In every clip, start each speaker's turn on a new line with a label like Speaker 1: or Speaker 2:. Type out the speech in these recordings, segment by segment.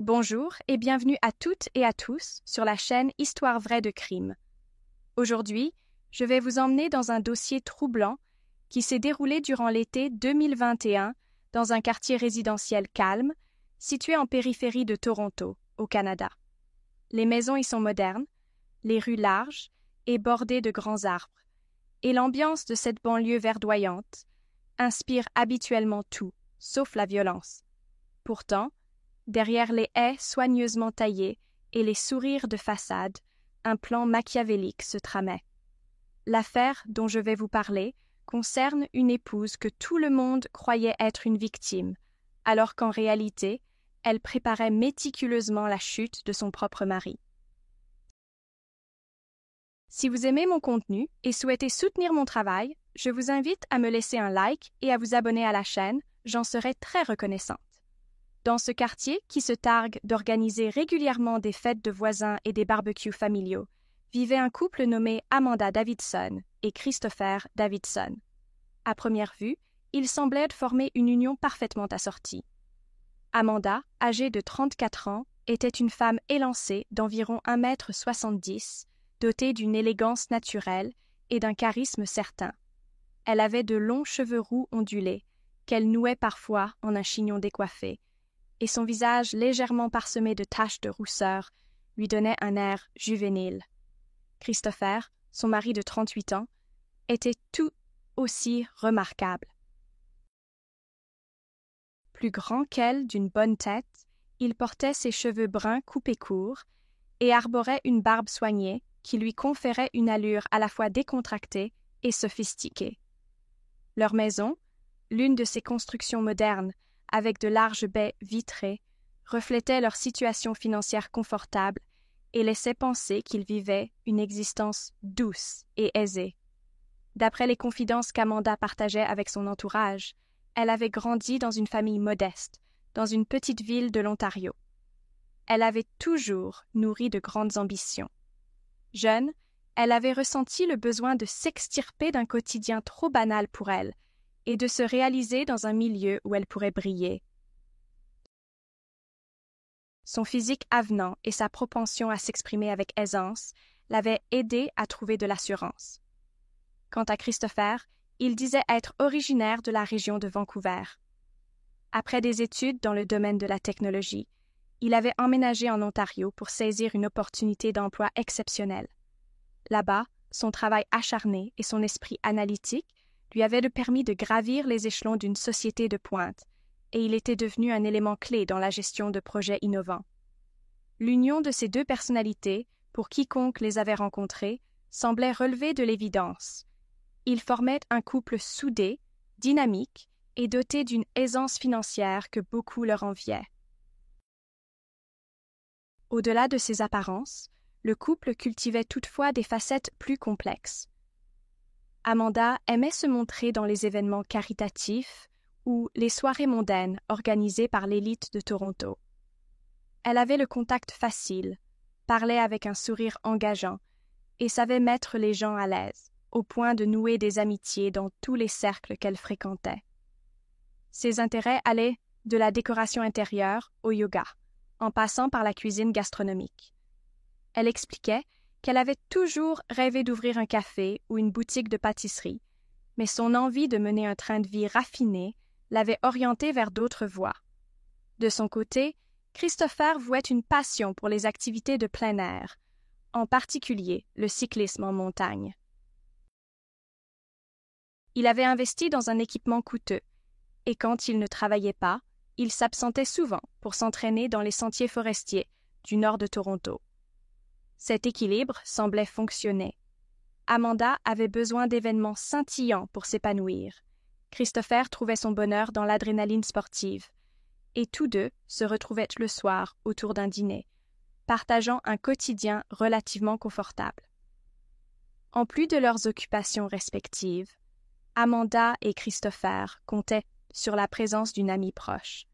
Speaker 1: Bonjour et bienvenue à toutes et à tous sur la chaîne Histoire vraie de crime. Aujourd'hui, je vais vous emmener dans un dossier troublant qui s'est déroulé durant l'été 2021 dans un quartier résidentiel calme situé en périphérie de Toronto, au Canada. Les maisons y sont modernes, les rues larges et bordées de grands arbres, et l'ambiance de cette banlieue verdoyante inspire habituellement tout, sauf la violence. Pourtant, derrière les haies soigneusement taillées et les sourires de façade, un plan machiavélique se tramait. L'affaire dont je vais vous parler concerne une épouse que tout le monde croyait être une victime, alors qu'en réalité, elle préparait méticuleusement la chute de son propre mari. Si vous aimez mon contenu et souhaitez soutenir mon travail, je vous invite à me laisser un like et à vous abonner à la chaîne, j'en serai très reconnaissante. Dans ce quartier, qui se targue d'organiser régulièrement des fêtes de voisins et des barbecues familiaux, vivait un couple nommé Amanda Davidson et Christopher Davidson. À première vue, ils semblaient former une union parfaitement assortie. Amanda, âgée de 34 ans, était une femme élancée d'environ 1,70 m, dotée d'une élégance naturelle et d'un charisme certain. Elle avait de longs cheveux roux ondulés, qu'elle nouait parfois en un chignon décoiffé, et son visage légèrement parsemé de taches de rousseur lui donnait un air juvénile. Christopher, son mari de 38 ans, était tout aussi remarquable. Plus grand qu'elle, d'une bonne tête, il portait ses cheveux bruns coupés courts et arborait une barbe soignée qui lui conférait une allure à la fois décontractée et sophistiquée. Leur maison, l'une de ces constructions modernes, avec de larges baies vitrées, reflétait leur situation financière confortable et laissait penser qu'ils vivaient une existence douce et aisée. D'après les confidences qu'Amanda partageait avec son entourage, elle avait grandi dans une famille modeste, dans une petite ville de l'Ontario. Elle avait toujours nourri de grandes ambitions. Jeune, elle avait ressenti le besoin de s'extirper d'un quotidien trop banal pour elle, et de se réaliser dans un milieu où elle pourrait briller. Son physique avenant et sa propension à s'exprimer avec aisance l'avaient aidée à trouver de l'assurance. Quant à Christopher, il disait être originaire de la région de Vancouver. Après des études dans le domaine de la technologie, il avait emménagé en Ontario pour saisir une opportunité d'emploi exceptionnelle. Là-bas, son travail acharné et son esprit analytique lui avaient permis de gravir les échelons d'une société de pointe, et il était devenu un élément clé dans la gestion de projets innovants. L'union de ces deux personnalités, pour quiconque les avait rencontrées, semblait relever de l'évidence. Ils formaient un couple soudé, dynamique et doté d'une aisance financière que beaucoup leur enviaient. Au-delà de ces apparences, le couple cultivait toutefois des facettes plus complexes. Amanda aimait se montrer dans les événements caritatifs ou les soirées mondaines organisées par l'élite de Toronto. Elle avait le contact facile, parlait avec un sourire engageant et savait mettre les gens à l'aise, au point de nouer des amitiés dans tous les cercles qu'elle fréquentait. Ses intérêts allaient de la décoration intérieure au yoga, en passant par la cuisine gastronomique. Elle expliquait qu'elle avait toujours rêvé d'ouvrir un café ou une boutique de pâtisserie, mais son envie de mener un train de vie raffiné l'avait orientée vers d'autres voies. De son côté, Christopher vouait une passion pour les activités de plein air, en particulier le cyclisme en montagne. Il avait investi dans un équipement coûteux, et quand il ne travaillait pas, il s'absentait souvent pour s'entraîner dans les sentiers forestiers du nord de Toronto. Cet équilibre semblait fonctionner. Amanda avait besoin d'événements scintillants pour s'épanouir. Christopher trouvait son bonheur dans l'adrénaline sportive. Et tous deux se retrouvaient le soir autour d'un dîner, partageant un quotidien relativement confortable. En plus de leurs occupations respectives, Amanda et Christopher comptaient sur la présence d'une amie proche,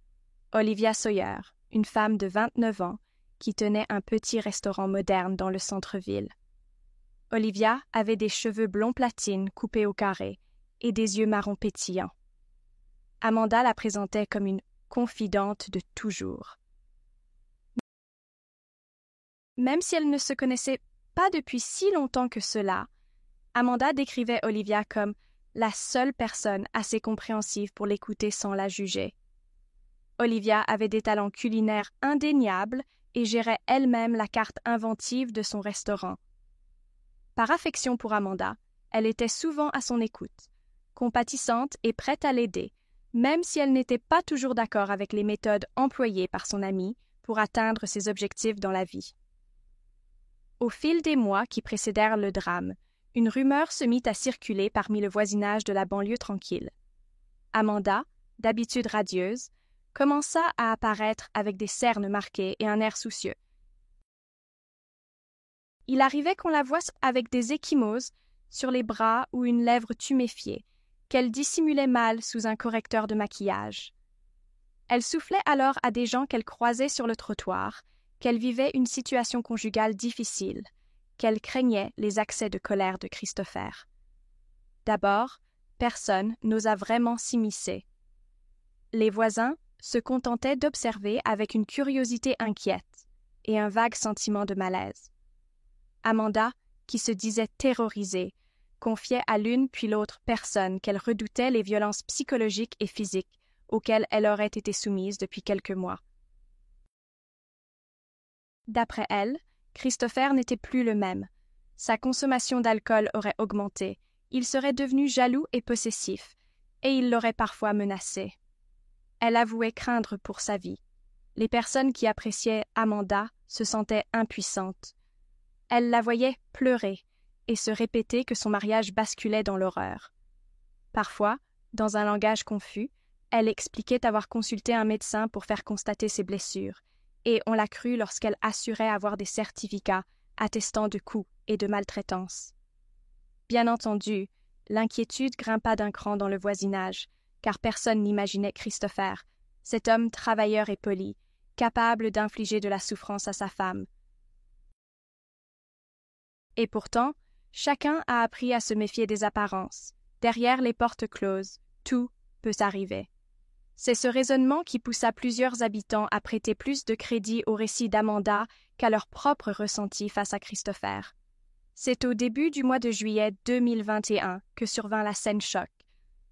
Speaker 1: Olivia Sawyer, une femme de 29 ans, qui tenait un petit restaurant moderne dans le centre-ville. Olivia avait des cheveux blond platine coupés au carré et des yeux marron pétillants. Amanda la présentait comme une confidente de toujours. Même si elle ne se connaissait pas depuis si longtemps que cela, Amanda décrivait Olivia comme la seule personne assez compréhensive pour l'écouter sans la juger. Olivia avait des talents culinaires indéniables et gérait elle-même la carte inventive de son restaurant. Par affection pour Amanda, elle était souvent à son écoute, compatissante et prête à l'aider, même si elle n'était pas toujours d'accord avec les méthodes employées par son amie pour atteindre ses objectifs dans la vie. Au fil des mois qui précédèrent le drame, une rumeur se mit à circuler parmi le voisinage de la banlieue tranquille. Amanda, d'habitude radieuse, commença à apparaître avec des cernes marquées et un air soucieux. Il arrivait qu'on la voie avec des ecchymoses sur les bras ou une lèvre tuméfiée, qu'elle dissimulait mal sous un correcteur de maquillage. Elle soufflait alors à des gens qu'elle croisait sur le trottoir, qu'elle vivait une situation conjugale difficile, qu'elle craignait les accès de colère de Christopher. D'abord, personne n'osa vraiment s'immiscer. Les voisins se contentaient d'observer avec une curiosité inquiète et un vague sentiment de malaise. Amanda, qui se disait terrorisée, confiait à l'une puis l'autre personne qu'elle redoutait les violences psychologiques et physiques auxquelles elle aurait été soumise depuis quelques mois. D'après elle, Christopher n'était plus le même. Sa consommation d'alcool aurait augmenté, il serait devenu jaloux et possessif, et il l'aurait parfois menacée. Elle avouait craindre pour sa vie. Les personnes qui appréciaient Amanda se sentaient impuissantes. Elle la voyait pleurer et se répéter que son mariage basculait dans l'horreur. Parfois, dans un langage confus, elle expliquait avoir consulté un médecin pour faire constater ses blessures, et on la crut lorsqu'elle assurait avoir des certificats attestant de coups et de maltraitance. Bien entendu, l'inquiétude grimpa d'un cran dans le voisinage, car personne n'imaginait Christopher, cet homme travailleur et poli, capable d'infliger de la souffrance à sa femme. Et pourtant, chacun a appris à se méfier des apparences. Derrière les portes closes, tout peut s'arriver. C'est ce raisonnement qui poussa plusieurs habitants à prêter plus de crédit au récit d'Amanda qu'à leur propre ressenti face à Christopher. C'est au début du mois de juillet 2021 que survint la scène choc.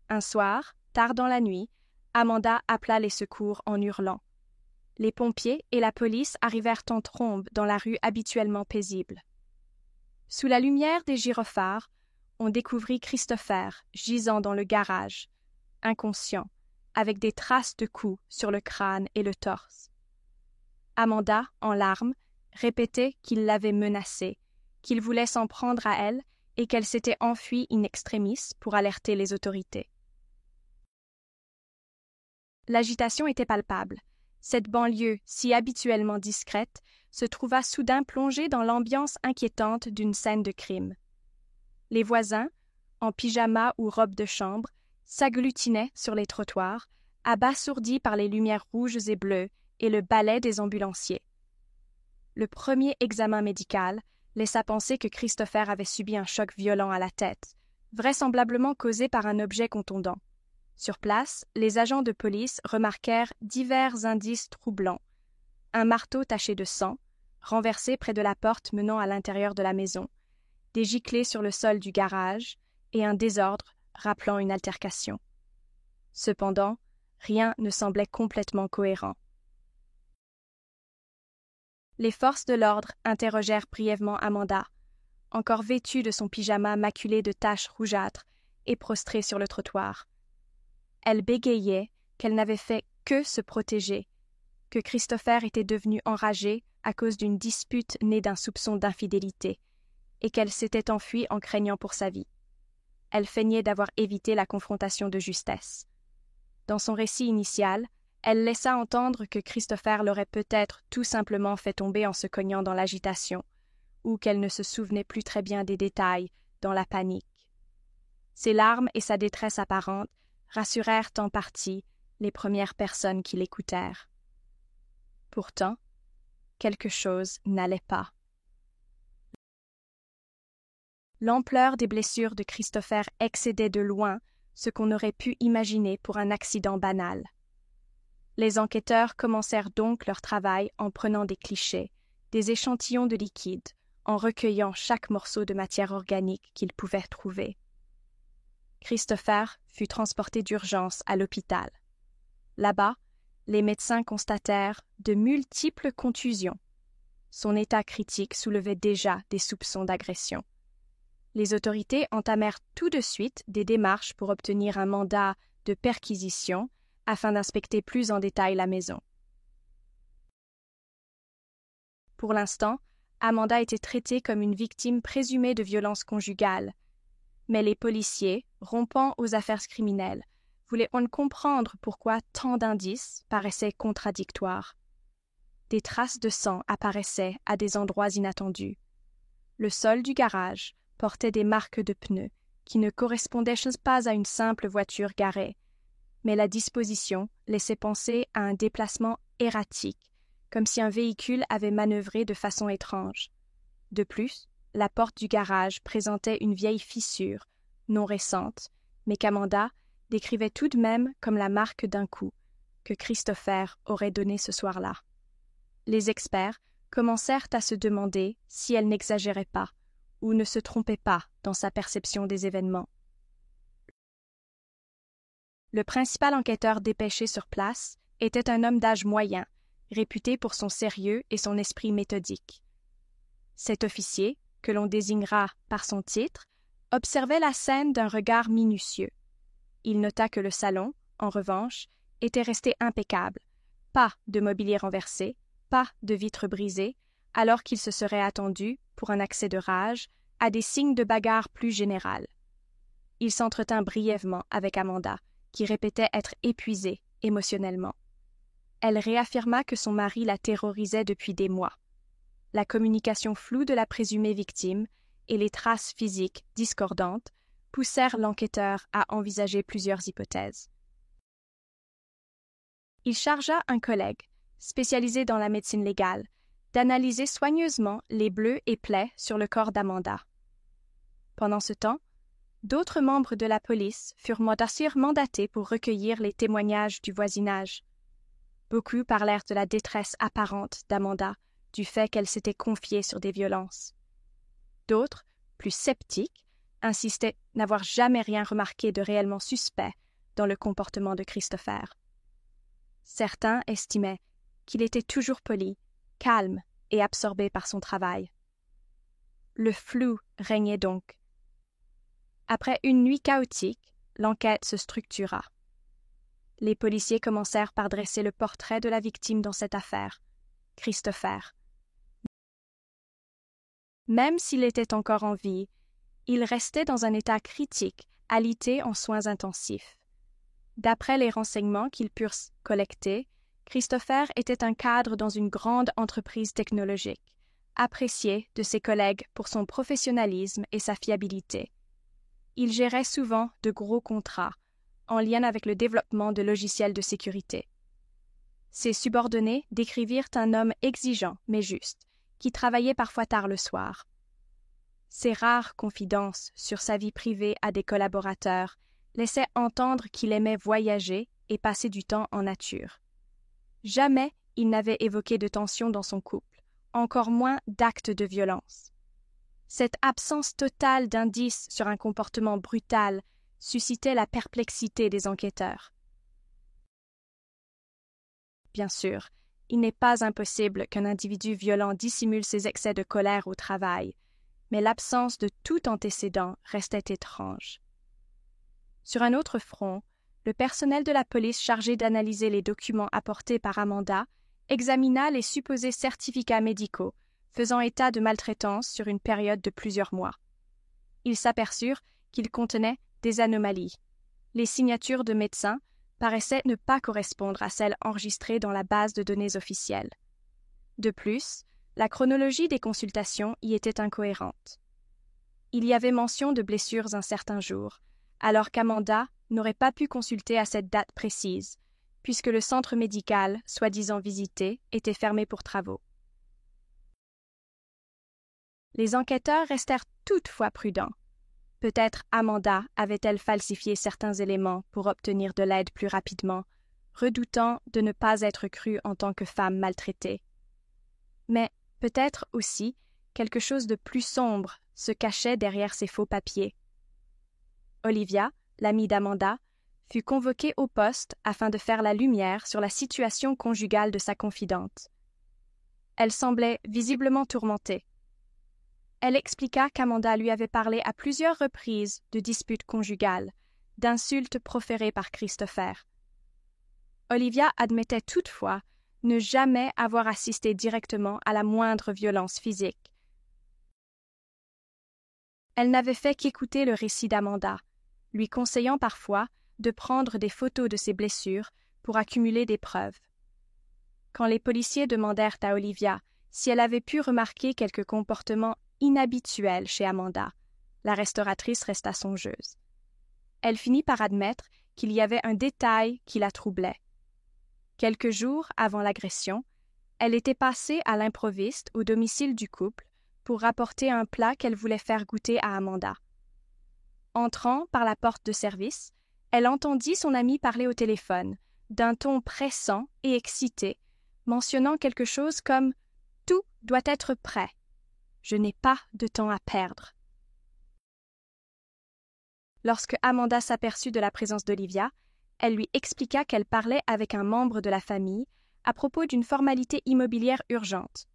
Speaker 1: Un soir, tard dans la nuit, Amanda appela les secours en hurlant. Les pompiers et la police arrivèrent en trombe dans la rue habituellement paisible. Sous la lumière des gyrophares, on découvrit Christopher gisant dans le garage, inconscient, avec des traces de coups sur le crâne et le torse. Amanda, en larmes, répétait qu'il l'avait menacée, qu'il voulait s'en prendre à elle et qu'elle s'était enfuie in extremis pour alerter les autorités. L'agitation était palpable. Cette banlieue, si habituellement discrète, se trouva soudain plongée dans l'ambiance inquiétante d'une scène de crime. Les voisins, en pyjama ou robe de chambre, s'agglutinaient sur les trottoirs, abasourdis par les lumières rouges et bleues et le balai des ambulanciers. Le premier examen médical laissa penser que Christopher avait subi un choc violent à la tête, vraisemblablement causé par un objet contondant. Sur place, les agents de police remarquèrent divers indices troublants. Un marteau taché de sang, renversé près de la porte menant à l'intérieur de la maison, des giclées sur le sol du garage et un désordre rappelant une altercation. Cependant, rien ne semblait complètement cohérent. Les forces de l'ordre interrogèrent brièvement Amanda, encore vêtue de son pyjama maculé de taches rougeâtres et prostrée sur le trottoir. Elle bégayait qu'elle n'avait fait que se protéger, que Christopher était devenu enragé à cause d'une dispute née d'un soupçon d'infidélité, et qu'elle s'était enfuie en craignant pour sa vie. Elle feignait d'avoir évité la confrontation de justesse. Dans son récit initial, elle laissa entendre que Christopher l'aurait peut-être tout simplement fait tomber en se cognant dans l'agitation, ou qu'elle ne se souvenait plus très bien des détails, dans la panique. Ses larmes et sa détresse apparente rassurèrent en partie les premières personnes qui l'écoutèrent. Pourtant, quelque chose n'allait pas. L'ampleur des blessures de Christopher excédait de loin ce qu'on aurait pu imaginer pour un accident banal. Les enquêteurs commencèrent donc leur travail en prenant des clichés, des échantillons de liquide, en recueillant chaque morceau de matière organique qu'il pouvait trouver. Christopher fut transporté d'urgence à l'hôpital. Là-bas, les médecins constatèrent de multiples contusions. Son état critique soulevait déjà des soupçons d'agression. Les autorités entamèrent tout de suite des démarches pour obtenir un mandat de perquisition afin d'inspecter plus en détail la maison. Pour l'instant, Amanda était traitée comme une victime présumée de violences conjugales, mais les policiers, rompant aux affaires criminelles, voulaient en comprendre pourquoi tant d'indices paraissaient contradictoires. Des traces de sang apparaissaient à des endroits inattendus. Le sol du garage portait des marques de pneus qui ne correspondaient pas à une simple voiture garée, mais la disposition laissait penser à un déplacement erratique, comme si un véhicule avait manœuvré de façon étrange. De plus, la porte du garage présentait une vieille fissure, non récente, mais qu'Amanda décrivait tout de même comme la marque d'un coup que Christopher aurait donné ce soir-là. Les experts commencèrent à se demander si elle n'exagérait pas ou ne se trompait pas dans sa perception des événements. Le principal enquêteur dépêché sur place était un homme d'âge moyen, réputé pour son sérieux et son esprit méthodique. Cet officier, que l'on désignera par son titre, observait la scène d'un regard minutieux. Il nota que le salon, en revanche, était resté impeccable, pas de mobilier renversé, pas de vitres brisées, alors qu'il se serait attendu, pour un accès de rage, à des signes de bagarre plus générale. Il s'entretint brièvement avec Amanda, qui répétait être épuisée émotionnellement. Elle réaffirma que son mari la terrorisait depuis des mois. La communication floue de la présumée victime et les traces physiques discordantes poussèrent l'enquêteur à envisager plusieurs hypothèses. Il chargea un collègue, spécialisé dans la médecine légale, d'analyser soigneusement les bleus et plaies sur le corps d'Amanda. Pendant ce temps, d'autres membres de la police furent mandatés pour recueillir les témoignages du voisinage. Beaucoup parlèrent de la détresse apparente d'Amanda, du fait qu'elle s'était confiée sur des violences. D'autres, plus sceptiques, insistaient n'avoir jamais rien remarqué de réellement suspect dans le comportement de Christopher. Certains estimaient qu'il était toujours poli, calme et absorbé par son travail. Le flou régnait donc. Après une nuit chaotique, l'enquête se structura. Les policiers commencèrent par dresser le portrait de la victime dans cette affaire, Christopher. Même s'il était encore en vie, il restait dans un état critique, alité en soins intensifs. D'après les renseignements qu'ils purent collecter, Christopher était un cadre dans une grande entreprise technologique, apprécié de ses collègues pour son professionnalisme et sa fiabilité. Il gérait souvent de gros contrats, en lien avec le développement de logiciels de sécurité. Ses subordonnés décrivirent un homme exigeant mais juste, qui travaillait parfois tard le soir. Ses rares confidences sur sa vie privée à des collaborateurs laissaient entendre qu'il aimait voyager et passer du temps en nature. Jamais il n'avait évoqué de tension dans son couple, encore moins d'actes de violence. Cette absence totale d'indices sur un comportement brutal suscitait la perplexité des enquêteurs. Bien sûr, il n'est pas impossible qu'un individu violent dissimule ses excès de colère au travail, mais l'absence de tout antécédent restait étrange. Sur un autre front, le personnel de la police chargé d'analyser les documents apportés par Amanda examina les supposés certificats médicaux faisant état de maltraitance sur une période de plusieurs mois. Ils s'aperçurent qu'ils contenaient des anomalies. Les signatures de médecins paraissaient ne pas correspondre à celles enregistrées dans la base de données officielle. De plus, la chronologie des consultations y était incohérente. Il y avait mention de blessures un certain jour, alors qu'Amanda n'aurait pas pu consulter à cette date précise, puisque le centre médical, soi-disant visité, était fermé pour travaux. Les enquêteurs restèrent toutefois prudents. Peut-être Amanda avait-elle falsifié certains éléments pour obtenir de l'aide plus rapidement, redoutant de ne pas être crue en tant que femme maltraitée. Mais Peut-être aussi quelque chose de plus sombre se cachait derrière ces faux papiers. Olivia, l'amie d'Amanda, fut convoquée au poste afin de faire la lumière sur la situation conjugale de sa confidente. Elle semblait visiblement tourmentée. Elle expliqua qu'Amanda lui avait parlé à plusieurs reprises de disputes conjugales, d'insultes proférées par Christopher. Olivia admettait toutefois ne jamais avoir assisté directement à la moindre violence physique. Elle n'avait fait qu'écouter le récit d'Amanda, lui conseillant parfois de prendre des photos de ses blessures pour accumuler des preuves. Quand les policiers demandèrent à Olivia si elle avait pu remarquer quelque comportement inhabituel chez Amanda, la restauratrice resta songeuse. Elle finit par admettre qu'il y avait un détail qui la troublait. Quelques jours avant l'agression, elle était passée à l'improviste au domicile du couple pour rapporter un plat qu'elle voulait faire goûter à Amanda. Entrant par la porte de service, elle entendit son amie parler au téléphone, d'un ton pressant et excité, mentionnant quelque chose comme « Tout doit être prêt. Je n'ai pas de temps à perdre. » Lorsque Amanda s'aperçut de la présence d'Olivia, elle lui expliqua qu'elle parlait avec un membre de la famille à propos d'une formalité immobilière urgente.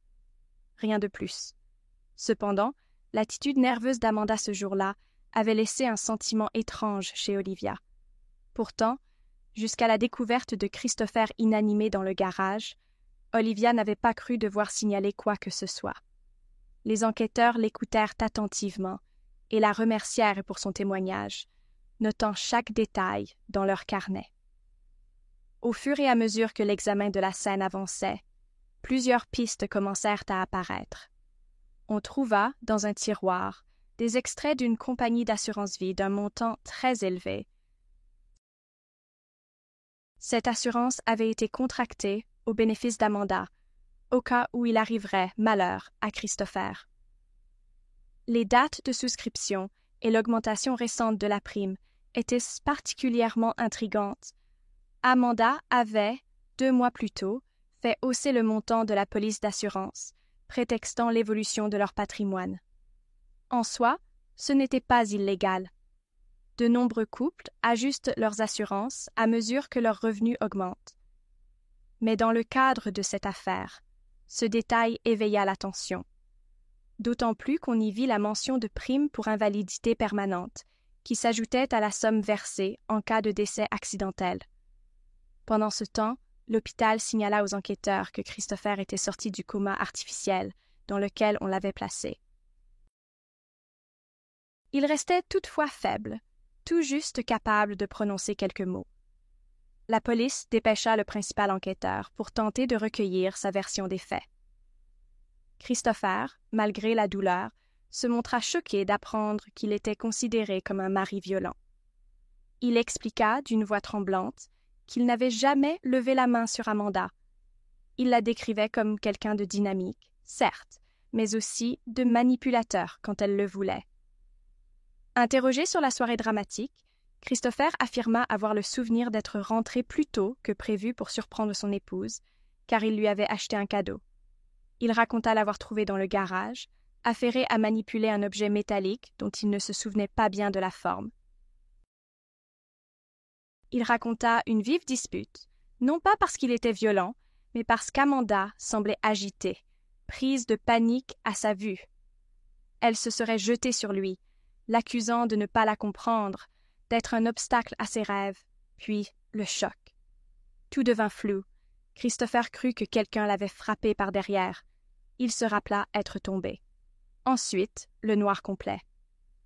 Speaker 1: Rien de plus. Cependant, l'attitude nerveuse d'Amanda ce jour-là avait laissé un sentiment étrange chez Olivia. Pourtant, jusqu'à la découverte de Christopher inanimé dans le garage, Olivia n'avait pas cru devoir signaler quoi que ce soit. Les enquêteurs l'écoutèrent attentivement et la remercièrent pour son témoignage, notant chaque détail dans leur carnet. Au fur et à mesure que l'examen de la scène avançait, plusieurs pistes commencèrent à apparaître. On trouva, dans un tiroir, des extraits d'une compagnie d'assurance-vie d'un montant très élevé. Cette assurance avait été contractée au bénéfice d'Amanda, au cas où il arriverait malheur à Christopher. Les dates de souscription et l'augmentation récente de la prime étaient particulièrement intrigantes. Amanda avait, 2 mois plus tôt, fait hausser le montant de la police d'assurance, prétextant l'évolution de leur patrimoine. En soi, ce n'était pas illégal. De nombreux couples ajustent leurs assurances à mesure que leurs revenus augmentent. Mais dans le cadre de cette affaire, ce détail éveilla l'attention. D'autant plus qu'on y vit la mention de prime pour invalidité permanente, qui s'ajoutait à la somme versée en cas de décès accidentel. Pendant ce temps, l'hôpital signala aux enquêteurs que Christopher était sorti du coma artificiel dans lequel on l'avait placé. Il restait toutefois faible, tout juste capable de prononcer quelques mots. La police dépêcha le principal enquêteur pour tenter de recueillir sa version des faits. Christopher, malgré la douleur, se montra choqué d'apprendre qu'il était considéré comme un mari violent. Il expliqua d'une voix tremblante qu'il n'avait jamais levé la main sur Amanda. Il la décrivait comme quelqu'un de dynamique, certes, mais aussi de manipulateur quand elle le voulait. Interrogé sur la soirée dramatique, Christopher affirma avoir le souvenir d'être rentré plus tôt que prévu pour surprendre son épouse, car il lui avait acheté un cadeau. Il raconta l'avoir trouvé dans le garage, affairé à manipuler un objet métallique dont il ne se souvenait pas bien de la forme. Il raconta une vive dispute, non pas parce qu'il était violent, mais parce qu'Amanda semblait agitée, prise de panique à sa vue. Elle se serait jetée sur lui, l'accusant de ne pas la comprendre, d'être un obstacle à ses rêves, puis le choc. Tout devint flou. Christopher crut que quelqu'un l'avait frappé par derrière. Il se rappela être tombé. Ensuite, le noir complet.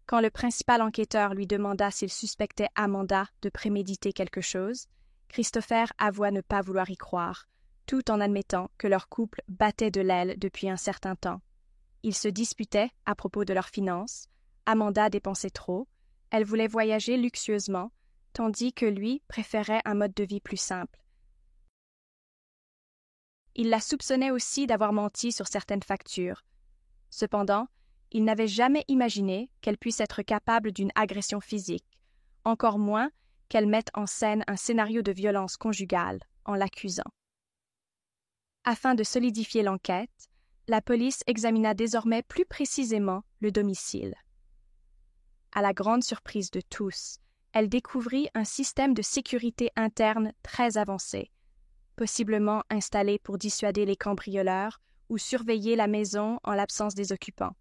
Speaker 1: Quand le principal enquêteur lui demanda s'il suspectait Amanda de préméditer quelque chose, Christopher avoua ne pas vouloir y croire, tout en admettant que leur couple battait de l'aile depuis un certain temps. Ils se disputaient à propos de leurs finances. Amanda dépensait trop. Elle voulait voyager luxueusement, tandis que lui préférait un mode de vie plus simple. Il la soupçonnait aussi d'avoir menti sur certaines factures. Cependant, il n'avait jamais imaginé qu'elle puisse être capable d'une agression physique, encore moins qu'elle mette en scène un scénario de violence conjugale en l'accusant. Afin de solidifier l'enquête, la police examina désormais plus précisément le domicile. À la grande surprise de tous, elle découvrit un système de sécurité interne très avancé, possiblement installé pour dissuader les cambrioleurs ou surveiller la maison en l'absence des occupants.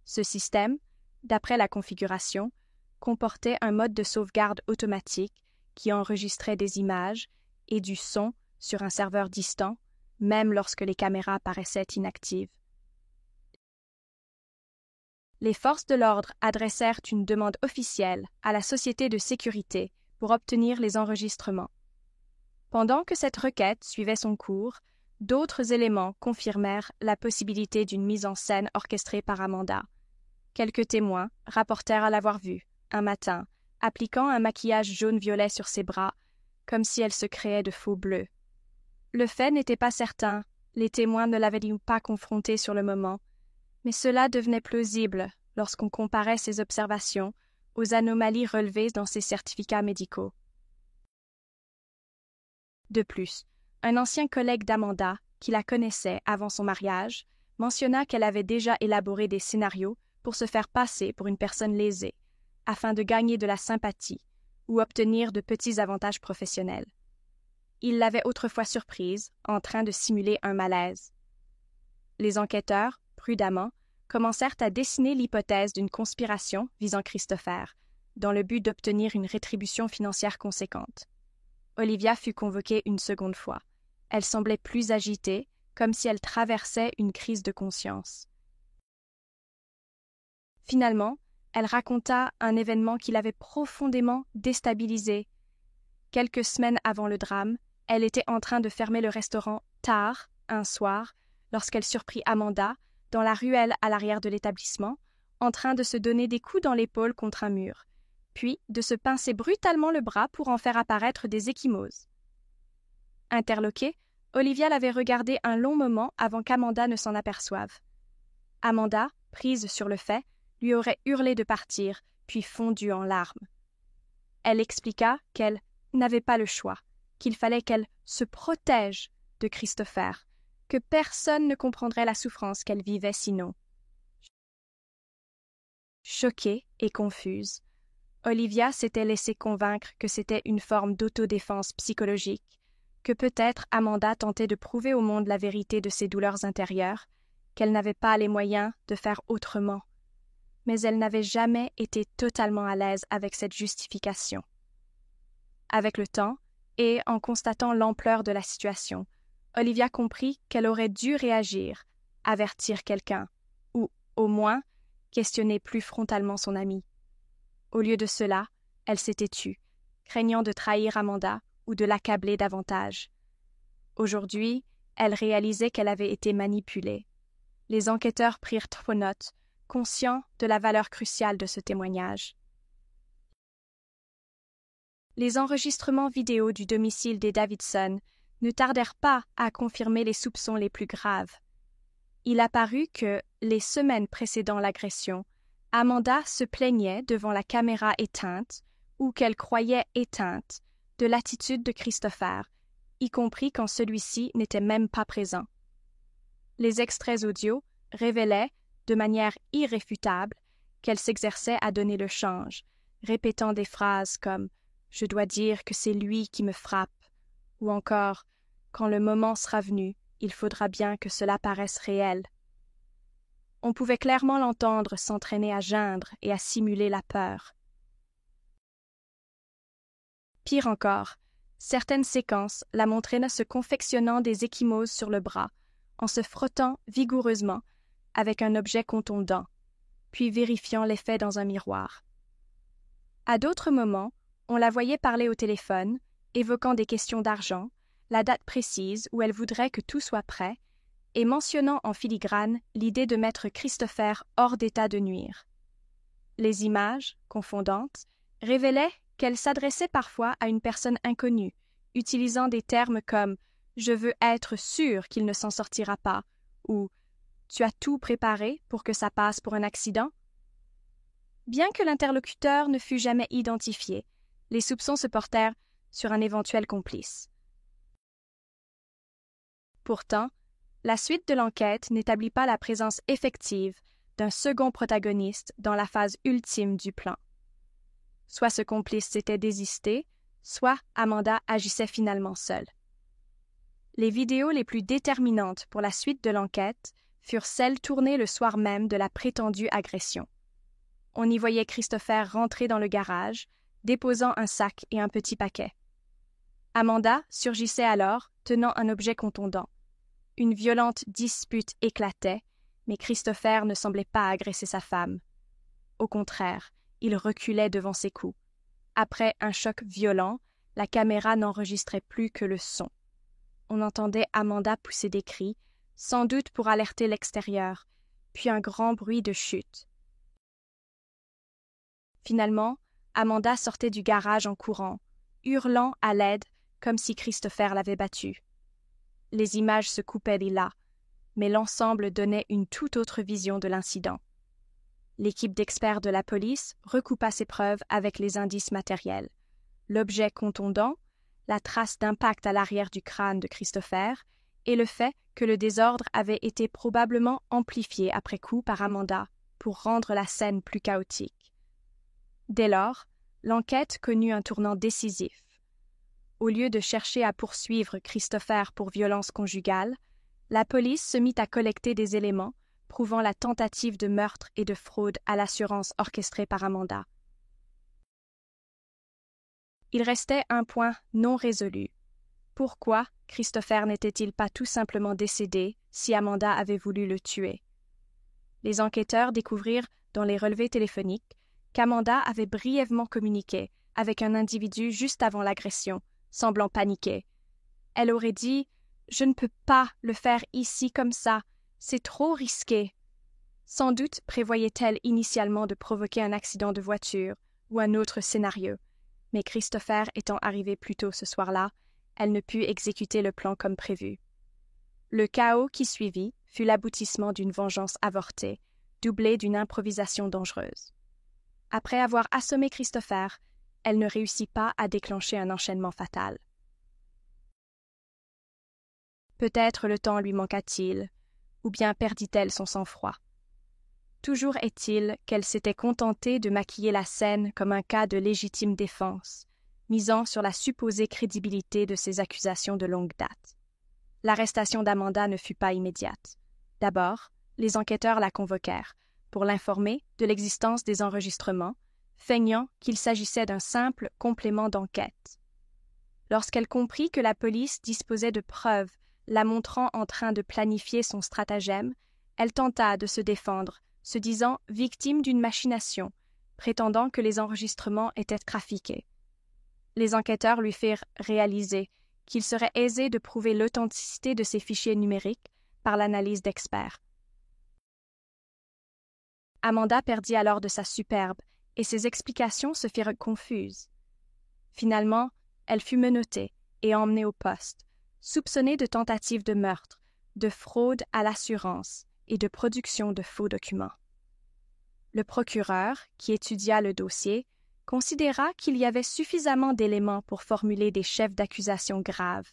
Speaker 1: Ce système, d'après la configuration, comportait un mode de sauvegarde automatique qui enregistrait des images et du son sur un serveur distant, même lorsque les caméras paraissaient inactives. Les forces de l'ordre adressèrent une demande officielle à la société de sécurité pour obtenir les enregistrements. Pendant que cette requête suivait son cours, d'autres éléments confirmèrent la possibilité d'une mise en scène orchestrée par Amanda. Quelques témoins rapportèrent l'avoir vue, un matin, appliquant un maquillage jaune-violet sur ses bras, comme si elle se créait de faux bleus. Le fait n'était pas certain, les témoins ne l'avaient pas confrontée sur le moment, mais cela devenait plausible lorsqu'on comparait ses observations aux anomalies relevées dans ses certificats médicaux. De plus, un ancien collègue d'Amanda, qui la connaissait avant son mariage, mentionna qu'elle avait déjà élaboré des scénarios pour se faire passer pour une personne lésée, afin de gagner de la sympathie ou obtenir de petits avantages professionnels. Il l'avait autrefois surprise en train de simuler un malaise. Les enquêteurs, prudemment, commencèrent à dessiner l'hypothèse d'une conspiration visant Christopher, dans le but d'obtenir une rétribution financière conséquente. Olivia fut convoquée une seconde fois. Elle semblait plus agitée, comme si elle traversait une crise de conscience. Finalement, elle raconta un événement qui l'avait profondément déstabilisée. Quelques semaines avant le drame, elle était en train de fermer le restaurant tard, un soir, lorsqu'elle surprit Amanda, dans la ruelle à l'arrière de l'établissement, en train de se donner des coups dans l'épaule contre un mur, puis de se pincer brutalement le bras pour en faire apparaître des ecchymoses. Interloquée, Olivia l'avait regardée un long moment avant qu'Amanda ne s'en aperçoive. Amanda, prise sur le fait, lui aurait hurlé de partir, puis fondu en larmes. Elle expliqua qu'elle n'avait pas le choix, qu'il fallait qu'elle se protège de Christopher, que personne ne comprendrait la souffrance qu'elle vivait sinon. Choquée et confuse, Olivia s'était laissée convaincre que c'était une forme d'autodéfense psychologique, que peut-être Amanda tentait de prouver au monde la vérité de ses douleurs intérieures, qu'elle n'avait pas les moyens de faire autrement. Mais elle n'avait jamais été totalement à l'aise avec cette justification. Avec le temps, et en constatant l'ampleur de la situation, Olivia comprit qu'elle aurait dû réagir, avertir quelqu'un, ou, au moins, questionner plus frontalement son amie. Au lieu de cela, elle s'était tue, craignant de trahir Amanda ou de l'accabler davantage. Aujourd'hui, elle réalisait qu'elle avait été manipulée. Les enquêteurs prirent trop note, conscients de la valeur cruciale de ce témoignage. Les enregistrements vidéo du domicile des Davidson ne tardèrent pas à confirmer les soupçons les plus graves. Il apparut que, les semaines précédant l'agression, Amanda se plaignait devant la caméra éteinte, ou qu'elle croyait éteinte, de l'attitude de Christopher, y compris quand celui-ci n'était même pas présent. Les extraits audio révélaient, de manière irréfutable, qu'elle s'exerçait à donner le change, répétant des phrases comme « Je dois dire que c'est lui qui me frappe » ou encore « Quand le moment sera venu, il faudra bien que cela paraisse réel ». On pouvait clairement l'entendre s'entraîner à geindre et à simuler la peur. Pire encore, certaines séquences la montraient se confectionnant des ecchymoses sur le bras, en se frottant vigoureusement avec un objet contondant, puis vérifiant l'effet dans un miroir. À d'autres moments, on la voyait parler au téléphone, évoquant des questions d'argent, la date précise où elle voudrait que tout soit prêt, et mentionnant en filigrane l'idée de mettre Christopher hors d'état de nuire. Les images, confondantes, révélaient qu'elle s'adressait parfois à une personne inconnue, utilisant des termes comme « Je veux être sûre qu'il ne s'en sortira pas » ou « Tu as tout préparé pour que ça passe pour un accident ?» Bien que l'interlocuteur ne fût jamais identifié, les soupçons se portèrent sur un éventuel complice. Pourtant, La suite de l'enquête n'établit pas la présence effective d'un second protagoniste dans la phase ultime du plan. Soit ce complice s'était désisté, soit Amanda agissait finalement seule. Les vidéos les plus déterminantes pour la suite de l'enquête furent celles tournées le soir même de la prétendue agression. On y voyait Christopher rentrer dans le garage, déposant un sac et un petit paquet. Amanda surgissait alors, tenant un objet contondant. Une violente dispute éclatait, mais Christopher ne semblait pas agresser sa femme. Au contraire, il reculait devant ses coups. Après un choc violent, la caméra n'enregistrait plus que le son. On entendait Amanda pousser des cris, sans doute pour alerter l'extérieur, puis un grand bruit de chute. Finalement, Amanda sortait du garage en courant, hurlant à l'aide comme si Christopher l'avait battue. Les images se coupaient là, mais l'ensemble donnait une toute autre vision de l'incident. L'équipe d'experts de la police recoupa ses preuves avec les indices matériels. L'objet contondant, la trace d'impact à l'arrière du crâne de Christopher et le fait que le désordre avait été probablement amplifié après coup par Amanda pour rendre la scène plus chaotique. Dès lors, l'enquête connut un tournant décisif. Au lieu de chercher à poursuivre Christopher pour violence conjugale, la police se mit à collecter des éléments prouvant la tentative de meurtre et de fraude à l'assurance orchestrée par Amanda. Il restait un point non résolu. Pourquoi Christopher n'était-il pas tout simplement décédé si Amanda avait voulu le tuer? Les enquêteurs découvrirent dans les relevés téléphoniques qu'Amanda avait brièvement communiqué avec un individu juste avant l'agression, semblant paniquer. Elle aurait dit « Je ne peux pas le faire ici comme ça, c'est trop risqué ». Sans doute prévoyait-elle initialement de provoquer un accident de voiture ou un autre scénario, mais Christopher étant arrivé plus tôt ce soir-là, elle ne put exécuter le plan comme prévu. Le chaos qui suivit fut l'aboutissement d'une vengeance avortée, doublée d'une improvisation dangereuse. Après avoir assommé Christopher, elle ne réussit pas à déclencher un enchaînement fatal. Peut-être le temps lui manqua-t-il, ou bien perdit-elle son sang-froid. Toujours est-il qu'elle s'était contentée de maquiller la scène comme un cas de légitime défense, misant sur la supposée crédibilité de ses accusations de longue date. L'arrestation d'Amanda ne fut pas immédiate. D'abord, les enquêteurs la convoquèrent pour l'informer de l'existence des enregistrements, feignant qu'il s'agissait d'un simple complément d'enquête. Lorsqu'elle comprit que la police disposait de preuves la montrant en train de planifier son stratagème, elle tenta de se défendre, se disant victime d'une machination, prétendant que les enregistrements étaient trafiqués. Les enquêteurs lui firent réaliser qu'il serait aisé de prouver l'authenticité de ces fichiers numériques par l'analyse d'experts. Amanda perdit alors de sa superbe et ses explications se firent confuses. Finalement, elle fut menottée et emmenée au poste, soupçonnée de tentative de meurtre, de fraude à l'assurance et de production de faux documents. Le procureur, qui étudia le dossier, considéra qu'il y avait suffisamment d'éléments pour formuler des chefs d'accusation graves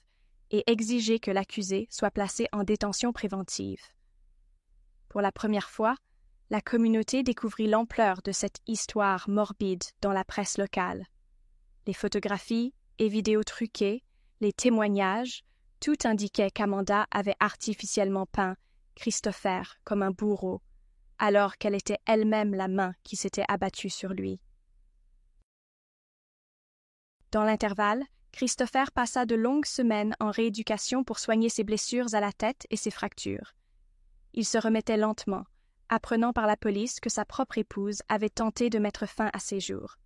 Speaker 1: et exiger que l'accusé soit placé en détention préventive. Pour la première fois, la communauté découvrit l'ampleur de cette histoire morbide dans la presse locale. Les photographies et vidéos truquées, les témoignages, tout indiquait qu'Amanda avait artificiellement peint Christopher comme un bourreau, alors qu'elle était elle-même la main qui s'était abattue sur lui. Dans l'intervalle, Christopher passa de longues semaines en rééducation pour soigner ses blessures à la tête et ses fractures. Il se remettait lentement, apprenant par la police que sa propre épouse avait tenté de mettre fin à ses jours.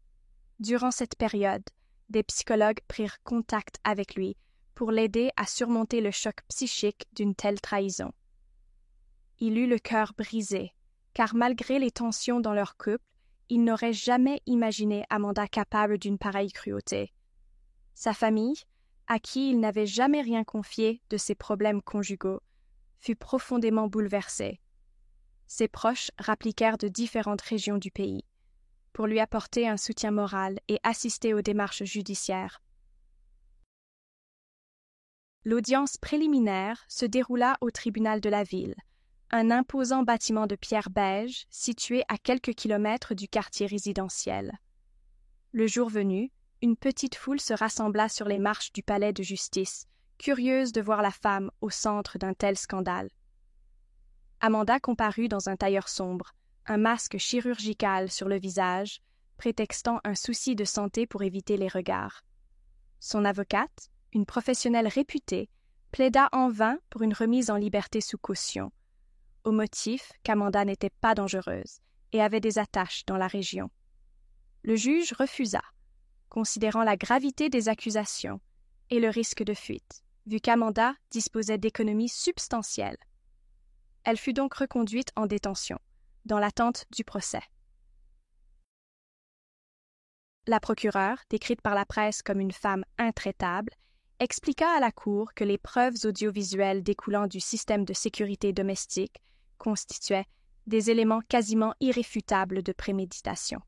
Speaker 1: Durant cette période, des psychologues prirent contact avec lui pour l'aider à surmonter le choc psychique d'une telle trahison. Il eut le cœur brisé, car malgré les tensions dans leur couple, il n'aurait jamais imaginé Amanda capable d'une pareille cruauté. Sa famille, à qui il n'avait jamais rien confié de ses problèmes conjugaux, fut profondément bouleversée. Ses proches rappliquèrent de différentes régions du pays pour lui apporter un soutien moral et assister aux démarches judiciaires. l'audience préliminaire se déroula au tribunal de la ville, un imposant bâtiment de pierre beige situé à quelques kilomètres du quartier résidentiel. Le jour venu, une petite foule se rassembla sur les marches du palais de justice, curieuse de voir la femme au centre d'un tel scandale. Amanda comparut dans un tailleur sombre, un masque chirurgical sur le visage, prétextant un souci de santé pour éviter les regards. Son avocate, une professionnelle réputée, plaida en vain pour une remise en liberté sous caution, au motif qu'Amanda n'était pas dangereuse et avait des attaches dans la région. Le juge refusa, considérant la gravité des accusations et le risque de fuite, vu qu'Amanda disposait d'économies substantielles. Elle fut donc reconduite en détention, dans l'attente du procès. La procureure, décrite par la presse comme une femme intraitable, expliqua à la Cour que les preuves audiovisuelles découlant du système de sécurité domestique constituaient des éléments quasiment irréfutables de préméditation.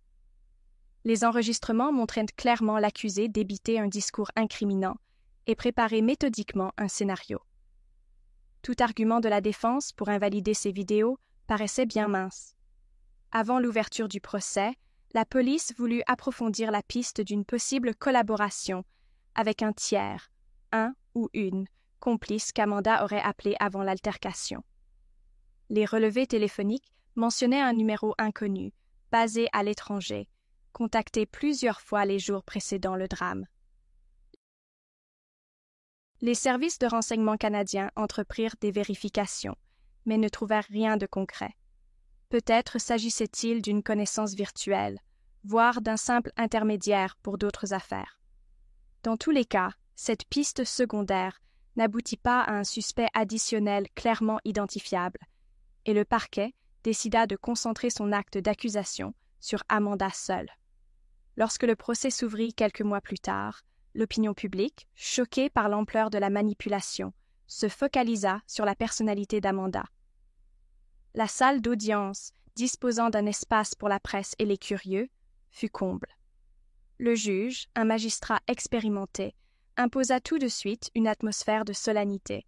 Speaker 1: Les enregistrements montraient clairement l'accusé débiter un discours incriminant et préparer méthodiquement un scénario. Tout argument de la défense pour invalider ces vidéos paraissait bien mince. Avant l'ouverture du procès, la police voulut approfondir la piste d'une possible collaboration avec un tiers, un ou une complice qu'Amanda aurait appelé avant l'altercation. Les relevés téléphoniques mentionnaient un numéro inconnu, basé à l'étranger, contacté plusieurs fois les jours précédant le drame. Les services de renseignement canadiens entreprirent des vérifications, mais ne trouvèrent rien de concret. Peut-être s'agissait-il d'une connaissance virtuelle, voire d'un simple intermédiaire pour d'autres affaires. Dans tous les cas, cette piste secondaire n'aboutit pas à un suspect additionnel clairement identifiable, et le parquet décida de concentrer son acte d'accusation sur Amanda seule. Lorsque le procès s'ouvrit quelques mois plus tard, l'opinion publique, choquée par l'ampleur de la manipulation, se focalisa sur la personnalité d'Amanda. La salle d'audience, disposant d'un espace pour la presse et les curieux, fut comble. Le juge, un magistrat expérimenté, imposa tout de suite une atmosphère de solennité.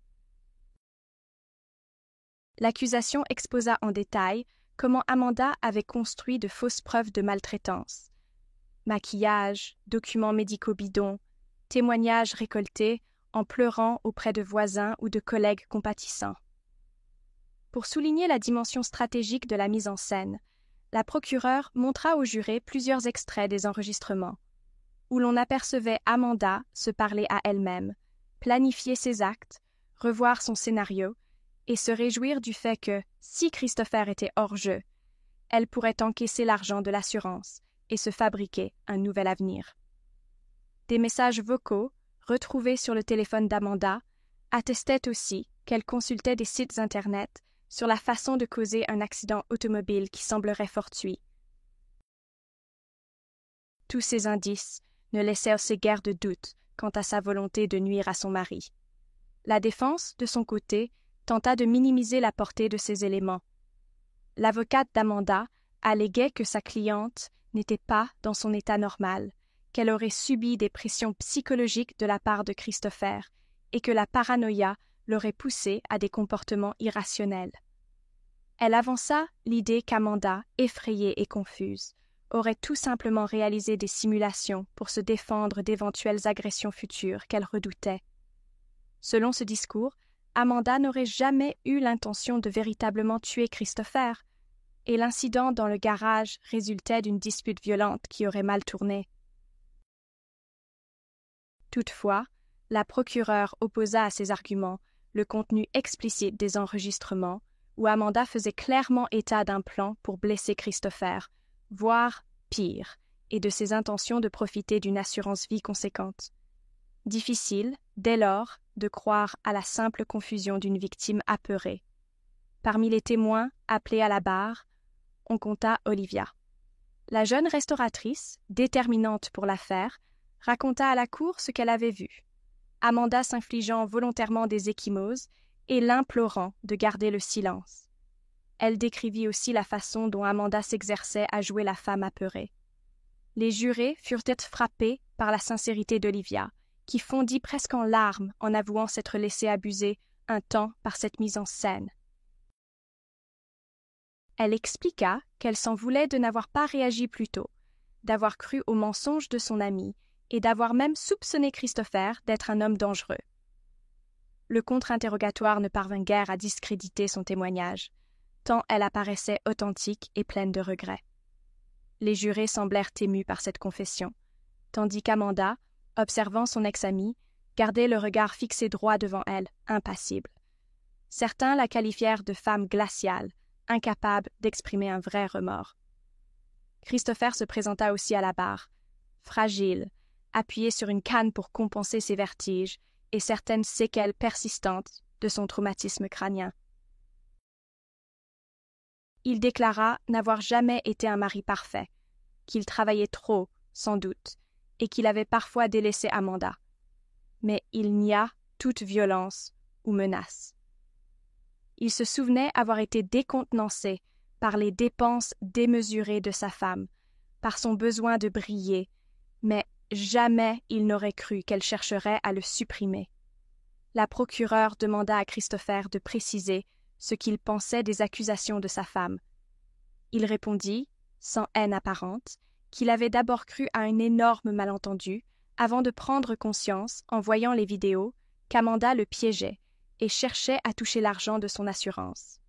Speaker 1: L'accusation exposa en détail comment Amanda avait construit de fausses preuves de maltraitance. Maquillage, documents médicaux bidons, témoignages récoltés en pleurant auprès de voisins ou de collègues compatissants. Pour souligner la dimension stratégique de la mise en scène, la procureure montra aux jurés plusieurs extraits des enregistrements, où l'on apercevait Amanda se parler à elle-même, planifier ses actes, revoir son scénario et se réjouir du fait que, si Christopher était hors jeu, elle pourrait encaisser l'argent de l'assurance et se fabriquer un nouvel avenir. Des messages vocaux, retrouvés sur le téléphone d'Amanda, attestaient aussi qu'elle consultait des sites Internet sur la façon de causer un accident automobile qui semblerait fortuit. Tous ces indices ne laissèrent guère de doute quant à sa volonté de nuire à son mari. La défense, de son côté, tenta de minimiser la portée de ces éléments. L'avocate d'Amanda alléguait que sa cliente n'était pas dans son état normal, qu'elle aurait subi des pressions psychologiques de la part de Christopher et que la paranoïa l'aurait poussée à des comportements irrationnels. Elle avança l'idée qu'Amanda, effrayée et confuse, aurait tout simplement réalisé des simulations pour se défendre d'éventuelles agressions futures qu'elle redoutait. Selon ce discours, Amanda n'aurait jamais eu l'intention de véritablement tuer Christopher, et l'incident dans le garage résultait d'une dispute violente qui aurait mal tourné. Toutefois, la procureure opposa à ces arguments le contenu explicite des enregistrements, où Amanda faisait clairement état d'un plan pour blesser Christopher, voire pire, et de ses intentions de profiter d'une assurance vie conséquente. Difficile, dès lors, de croire à la simple confusion d'une victime apeurée. Parmi les témoins appelés à la barre, on compta Olivia. La jeune restauratrice, déterminante pour l'affaire, raconta à la cour ce qu'elle avait vu. Amanda s'infligeant volontairement des ecchymoses et l'implorant de garder le silence. Elle décrivit aussi la façon dont Amanda s'exerçait à jouer la femme apeurée. Les jurés furent frappés par la sincérité d'Olivia qui fondit presque en larmes en avouant s'être laissé abuser un temps par cette mise en scène. Elle expliqua qu'elle s'en voulait de n'avoir pas réagi plus tôt, d'avoir cru au mensonge de son ami et d'avoir même soupçonné Christopher d'être un homme dangereux. Le contre-interrogatoire ne parvint guère à discréditer son témoignage, tant elle apparaissait authentique et pleine de regrets. Les jurés semblèrent émus par cette confession, tandis qu'Amanda, observant son ex-amie, gardait le regard fixé droit devant elle, impassible. Certains la qualifièrent de femme glaciale, incapable d'exprimer un vrai remords. Christopher se présenta aussi à la barre, fragile, appuyé sur une canne pour compenser ses vertiges et certaines séquelles persistantes de son traumatisme crânien. Il déclara n'avoir jamais été un mari parfait, qu'il travaillait trop, sans doute, et qu'il avait parfois délaissé Amanda. Mais il nia toute violence ou menace. Il se souvenait avoir été décontenancé par les dépenses démesurées de sa femme, par son besoin de briller, mais jamais il n'aurait cru qu'elle chercherait à le supprimer. La procureure demanda à Christopher de préciser ce qu'il pensait des accusations de sa femme. Il répondit, sans haine apparente, qu'il avait d'abord cru à un énorme malentendu, avant de prendre conscience, en voyant les vidéos, qu'Amanda le piégeait et cherchait à toucher l'argent de son assurance.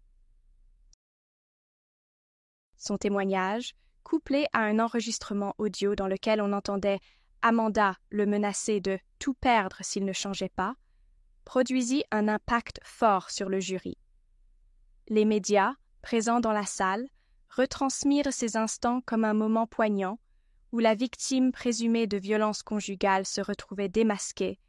Speaker 1: Son témoignage, couplé à un enregistrement audio dans lequel on entendait Amanda le menacer de tout perdre s'il ne changeait pas, produisit un impact fort sur le jury. Les médias, présents dans la salle, retransmirent ces instants comme un moment poignant où la victime présumée de violences conjugales se retrouvait démasquée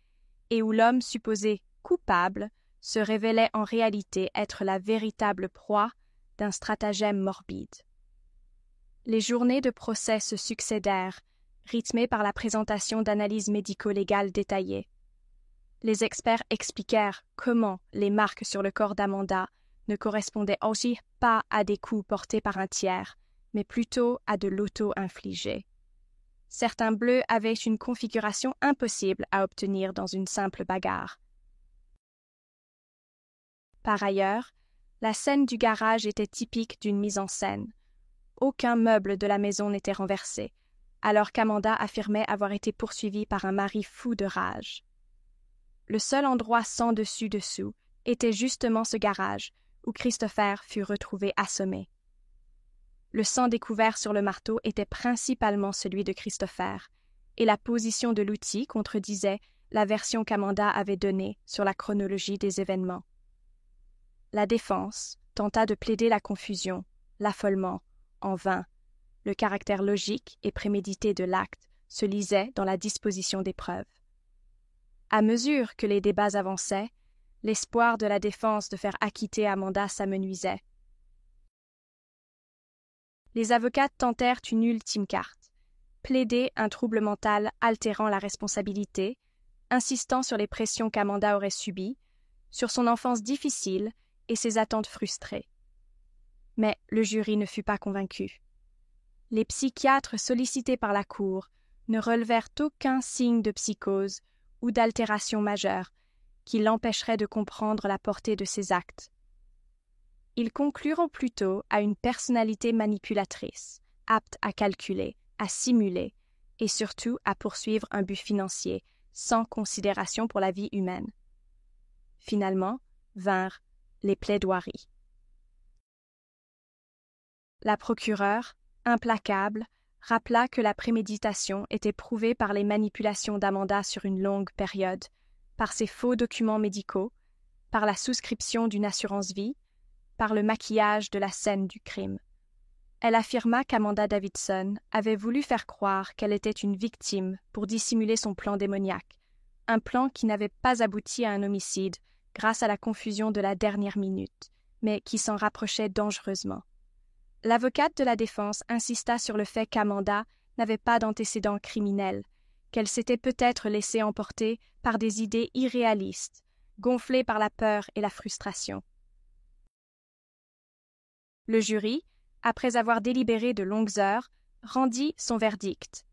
Speaker 1: et où l'homme supposé coupable se révélait en réalité être la véritable proie d'un stratagème morbide. Les journées de procès se succédèrent, rythmées par la présentation d'analyses médico-légales détaillées. Les experts expliquèrent comment les marques sur le corps d'Amanda ne correspondaient aussi pas à des coups portés par un tiers, mais plutôt à de l'auto-infligé. Certains bleus avaient une configuration impossible à obtenir dans une simple bagarre. Par ailleurs, la scène du garage était typique d'une mise en scène. Aucun meuble de la maison n'était renversé, alors qu'Amanda affirmait avoir été poursuivie par un mari fou de rage. Le seul endroit sans dessus-dessous était justement ce garage, où Christopher fut retrouvé assommé. Le sang découvert sur le marteau était principalement celui de Christopher, et la position de l'outil contredisait la version qu'Amanda avait donnée sur la chronologie des événements. La défense tenta de plaider la confusion, l'affolement, en vain. Le caractère logique et prémédité de l'acte se lisait dans la disposition des preuves. À mesure que les débats avançaient, l'espoir de la défense de faire acquitter Amanda s'amenuisait. Les avocats tentèrent une ultime carte, plaider un trouble mental altérant la responsabilité, insistant sur les pressions qu'Amanda aurait subies, sur son enfance difficile et ses attentes frustrées. Mais le jury ne fut pas convaincu. Les psychiatres sollicités par la Cour ne relevèrent aucun signe de psychose ou d'altération majeure qui l'empêcherait de comprendre la portée de ses actes. Ils conclurent plutôt à une personnalité manipulatrice, apte à calculer, à simuler et surtout à poursuivre un but financier, sans considération pour la vie humaine. Finalement, vinrent les plaidoiries. La procureure, implacable, rappela que la préméditation était prouvée par les manipulations d'Amanda sur une longue période, par ses faux documents médicaux, par la souscription d'une assurance-vie, par le maquillage de la scène du crime. Elle affirma qu'Amanda Davidson avait voulu faire croire qu'elle était une victime pour dissimuler son plan démoniaque, un plan qui n'avait pas abouti à un homicide grâce à la confusion de la dernière minute, mais qui s'en rapprochait dangereusement. L'avocate de la défense insista sur le fait qu'Amanda n'avait pas d'antécédents criminels, qu'elle s'était peut-être laissée emporter par des idées irréalistes, gonflée par la peur et la frustration. Le jury, après avoir délibéré de longues heures, rendit son verdict.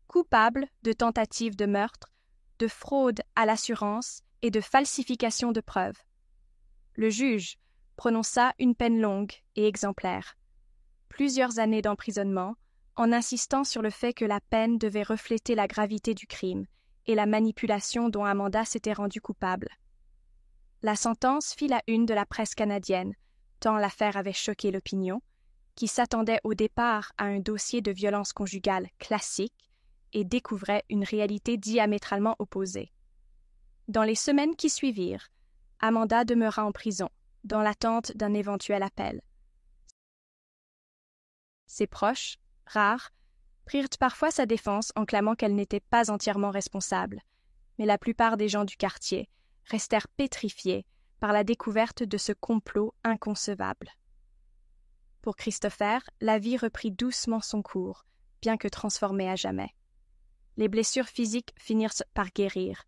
Speaker 1: Coupable de tentative de meurtre, de fraude à l'assurance et de falsification de preuves. Le juge prononça une peine longue et exemplaire. Plusieurs années d'emprisonnement, en insistant sur le fait que la peine devait refléter la gravité du crime et la manipulation dont Amanda s'était rendue coupable. La sentence fit la une de la presse canadienne, tant l'affaire avait choqué l'opinion, qui s'attendait au départ à un dossier de violence conjugale classique et découvrait une réalité diamétralement opposée. Dans les semaines qui suivirent, Amanda demeura en prison, dans l'attente d'un éventuel appel. Ses proches, rares, prirent parfois sa défense en clamant qu'elle n'était pas entièrement responsable, mais la plupart des gens du quartier restèrent pétrifiés par la découverte de ce complot inconcevable. Pour Christopher, la vie reprit doucement son cours, bien que transformée à jamais. Les blessures physiques finirent par guérir,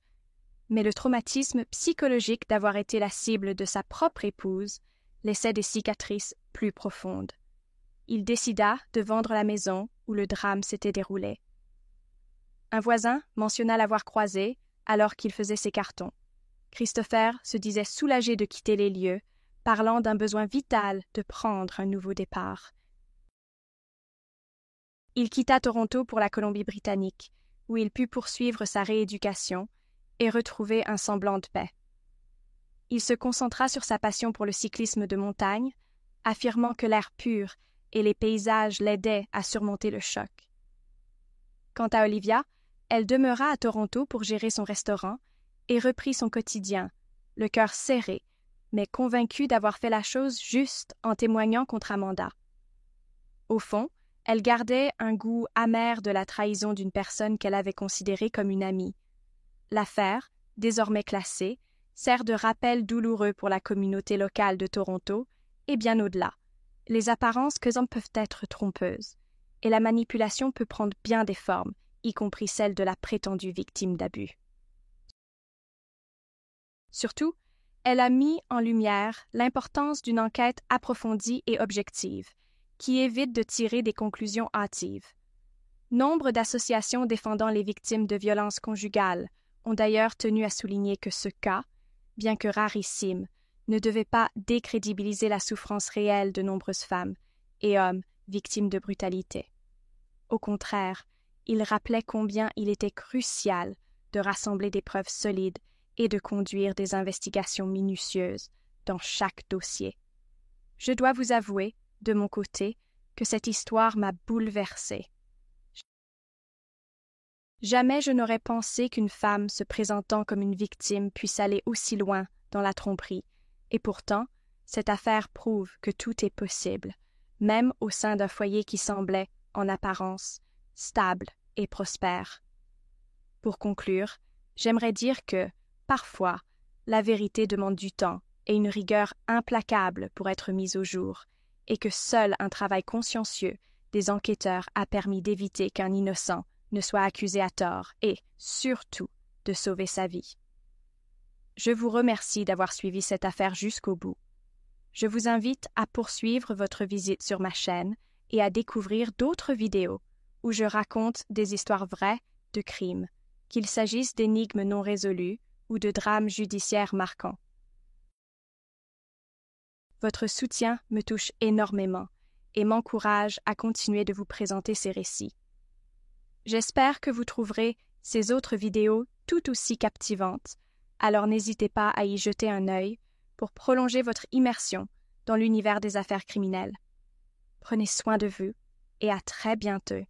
Speaker 1: mais le traumatisme psychologique d'avoir été la cible de sa propre épouse laissait des cicatrices plus profondes. Il décida de vendre la maison où le drame s'était déroulé. Un voisin mentionna l'avoir croisé alors qu'il faisait ses cartons. Christopher se disait soulagé de quitter les lieux, parlant d'un besoin vital de prendre un nouveau départ. Il quitta Toronto pour la Colombie-Britannique, où il put poursuivre sa rééducation et retrouver un semblant de paix. Il se concentra sur sa passion pour le cyclisme de montagne, affirmant que l'air pur et les paysages l'aidaient à surmonter le choc. Quant à Olivia, elle demeura à Toronto pour gérer son restaurant et reprit son quotidien, le cœur serré, mais convaincue d'avoir fait la chose juste en témoignant contre Amanda. Au fond, elle gardait un goût amer de la trahison d'une personne qu'elle avait considérée comme une amie. L'affaire, désormais classée, sert de rappel douloureux pour la communauté locale de Toronto et bien au-delà. Les apparences que hommes peuvent être trompeuses, et la manipulation peut prendre bien des formes, y compris celle de la prétendue victime d'abus. Surtout, elle a mis en lumière l'importance d'une enquête approfondie et objective, qui évite de tirer des conclusions hâtives. Nombre d'associations défendant les victimes de violences conjugales ont d'ailleurs tenu à souligner que ce cas, bien que rarissime, ne devait pas décrédibiliser la souffrance réelle de nombreuses femmes et hommes victimes de brutalité. Au contraire, il rappelait combien il était crucial de rassembler des preuves solides et de conduire des investigations minutieuses dans chaque dossier. Je dois vous avouer, de mon côté, que cette histoire m'a bouleversée. Jamais je n'aurais pensé qu'une femme se présentant comme une victime puisse aller aussi loin dans la tromperie, et pourtant, cette affaire prouve que tout est possible, même au sein d'un foyer qui semblait, en apparence, stable et prospère. Pour conclure, j'aimerais dire que, parfois, la vérité demande du temps et une rigueur implacable pour être mise au jour, et que seul un travail consciencieux des enquêteurs a permis d'éviter qu'un innocent ne soit accusé à tort et, surtout, de sauver sa vie. Je vous remercie d'avoir suivi cette affaire jusqu'au bout. Je vous invite à poursuivre votre visite sur ma chaîne et à découvrir d'autres vidéos où je raconte des histoires vraies de crimes, qu'il s'agisse d'énigmes non résolues ou de drames judiciaires marquants. Votre soutien me touche énormément et m'encourage à continuer de vous présenter ces récits. J'espère que vous trouverez ces autres vidéos tout aussi captivantes, alors n'hésitez pas à y jeter un œil pour prolonger votre immersion dans l'univers des affaires criminelles. Prenez soin de vous et à très bientôt.